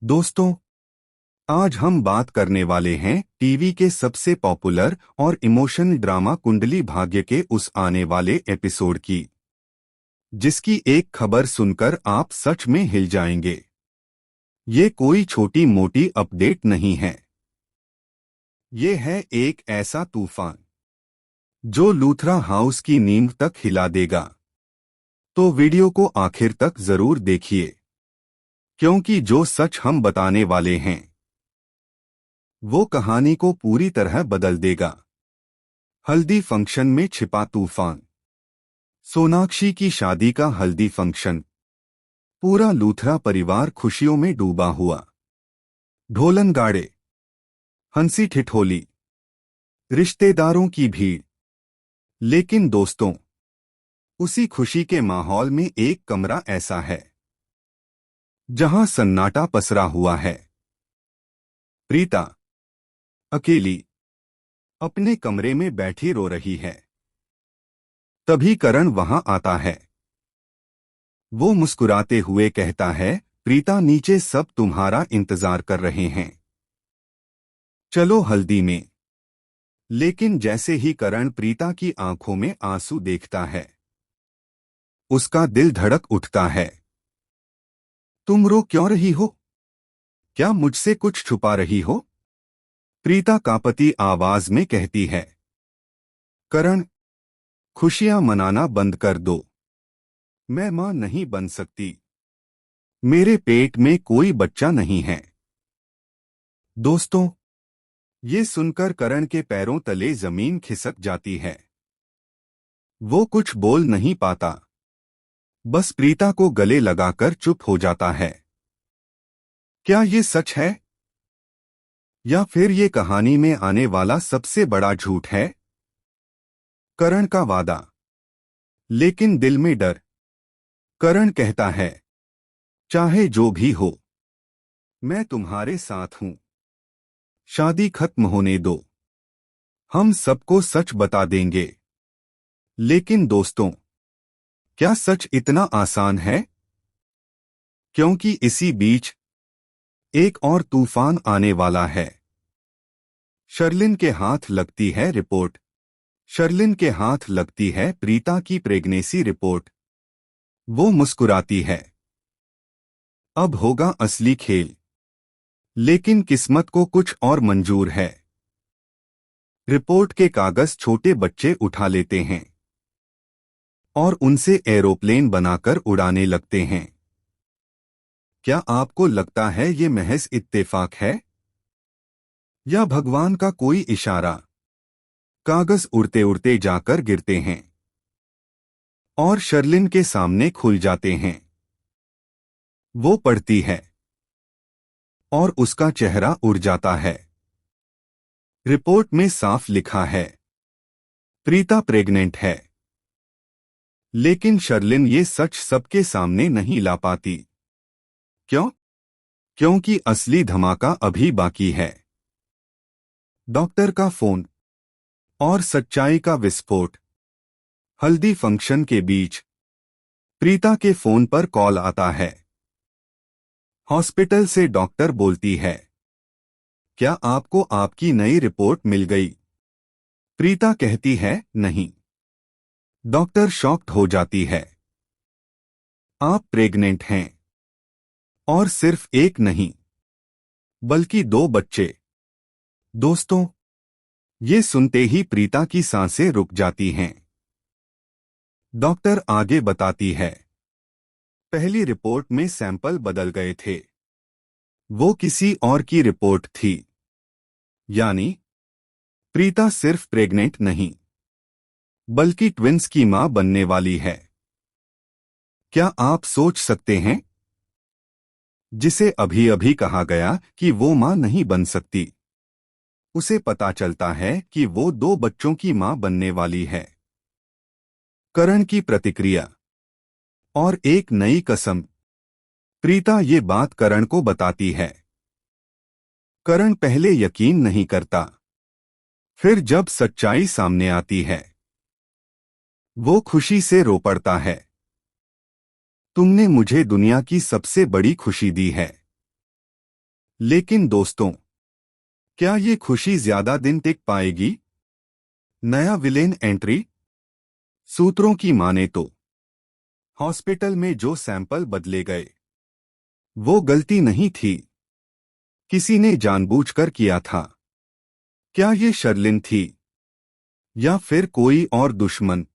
दोस्तों, आज हम बात करने वाले हैं टीवी के सबसे पॉपुलर और इमोशनल ड्रामा कुंडली भाग्य के उस आने वाले एपिसोड की, जिसकी एक खबर सुनकर आप सच में हिल जाएंगे। ये कोई छोटी मोटी अपडेट नहीं है। ये है एक ऐसा तूफान जो लूथरा हाउस की नींव तक हिला देगा। तो वीडियो को आखिर तक जरूर देखिए, क्योंकि जो सच हम बताने वाले हैं वो कहानी को पूरी तरह बदल देगा। हल्दी फंक्शन में छिपा तूफान। सोनाक्षी की शादी का हल्दी फंक्शन। पूरा लूथरा परिवार खुशियों में डूबा हुआ। ढोलन गाड़े, हंसी ठिठोली, रिश्तेदारों की भीड़। लेकिन दोस्तों, उसी खुशी के माहौल में एक कमरा ऐसा है जहां सन्नाटा पसरा हुआ है। प्रीता अकेली अपने कमरे में बैठी रो रही है। तभी करण वहां आता है। वो मुस्कुराते हुए कहता है, प्रीता, नीचे सब तुम्हारा इंतजार कर रहे हैं, चलो हल्दी में। लेकिन जैसे ही करण प्रीता की आंखों में आंसू देखता है, उसका दिल धड़क उठता है। तुम रो क्यों रही हो? क्या मुझसे कुछ छुपा रही हो? प्रीता कांपती आवाज में कहती है। करण, खुशियां मनाना बंद कर दो। मैं मां नहीं बन सकती। मेरे पेट में कोई बच्चा नहीं है। दोस्तों, ये सुनकर करण के पैरों तले जमीन खिसक जाती है। वो कुछ बोल नहीं पाता, बस प्रीता को गले लगाकर चुप हो जाता है। क्या ये सच है, या फिर ये कहानी में आने वाला सबसे बड़ा झूठ है? करण का वादा, लेकिन दिल में डर। करण कहता है, चाहे जो भी हो, मैं तुम्हारे साथ हूं। शादी खत्म होने दो, हम सबको सच बता देंगे। लेकिन दोस्तों, क्या सच इतना आसान है? क्योंकि इसी बीच एक और तूफान आने वाला है। शर्लिन के हाथ लगती है रिपोर्ट। शर्लिन के हाथ लगती है प्रीता की प्रेगनेंसी रिपोर्ट। वो मुस्कुराती है। अब होगा असली खेल। लेकिन किस्मत को कुछ और मंजूर है। रिपोर्ट के कागज छोटे बच्चे उठा लेते हैं और उनसे एरोप्लेन बनाकर उड़ाने लगते हैं। क्या आपको लगता है ये महज इत्तेफाक है, या भगवान का कोई इशारा? कागज उड़ते उड़ते जाकर गिरते हैं और शर्लिन के सामने खुल जाते हैं। वो पढ़ती है और उसका चेहरा उड़ जाता है। रिपोर्ट में साफ लिखा है, प्रीता प्रेग्नेंट है। लेकिन शर्लिन ये सच सबके सामने नहीं ला पाती। क्यों? क्योंकि असली धमाका अभी बाकी है। डॉक्टर का फोन और सच्चाई का विस्फोट। हल्दी फंक्शन के बीच प्रीता के फोन पर कॉल आता है। हॉस्पिटल से डॉक्टर बोलती है, क्या आपको आपकी नई रिपोर्ट मिल गई? प्रीता कहती है, नहीं। डॉक्टर शॉक्ड हो जाती है। आप प्रेग्नेंट हैं, और सिर्फ एक नहीं, बल्कि दो बच्चे। दोस्तों, ये सुनते ही प्रीता की सांसें रुक जाती हैं। डॉक्टर आगे बताती है, पहली रिपोर्ट में सैंपल बदल गए थे। वो किसी और की रिपोर्ट थी। यानी प्रीता सिर्फ प्रेग्नेंट नहीं, बल्कि ट्विंस की मां बनने वाली है। क्या आप सोच सकते हैं? जिसे अभी अभी कहा गया कि वो मां नहीं बन सकती, उसे पता चलता है कि वो दो बच्चों की मां बनने वाली है। करण की प्रतिक्रिया और एक नई कसम। प्रीता ये बात करण को बताती है। करण पहले यकीन नहीं करता। फिर जब सच्चाई सामने आती है, वो खुशी से रो पड़ता है। तुमने मुझे दुनिया की सबसे बड़ी खुशी दी है। लेकिन दोस्तों, क्या ये खुशी ज्यादा दिन टिक पाएगी? नया विलेन एंट्री। सूत्रों की माने तो हॉस्पिटल में जो सैंपल बदले गए वो गलती नहीं थी, किसी ने जानबूझकर किया था। क्या ये शर्लिन थी या फिर कोई और दुश्मन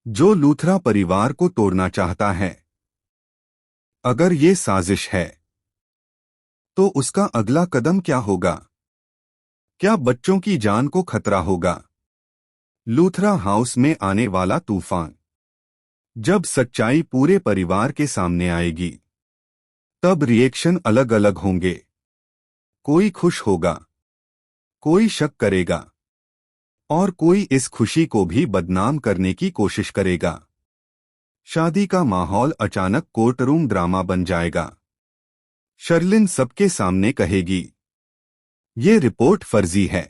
जो लूथरा परिवार को तोड़ना चाहता है? अगर ये साजिश है तो उसका अगला कदम क्या होगा? क्या बच्चों की जान को खतरा होगा? लूथरा हाउस में आने वाला तूफान। जब सच्चाई पूरे परिवार के सामने आएगी तब रिएक्शन अलग अलग होंगे। कोई खुश होगा, कोई शक करेगा और कोई इस खुशी को भी बदनाम करने की कोशिश करेगा। शादी का माहौल अचानक कोर्टरूम ड्रामा बन जाएगा। शर्लिन सबके सामने कहेगी, ये रिपोर्ट फर्जी है।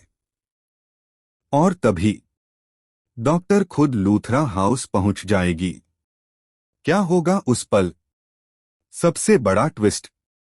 और तभी डॉक्टर खुद लूथरा हाउस पहुंच जाएगी। क्या होगा उस पल? सबसे बड़ा ट्विस्ट।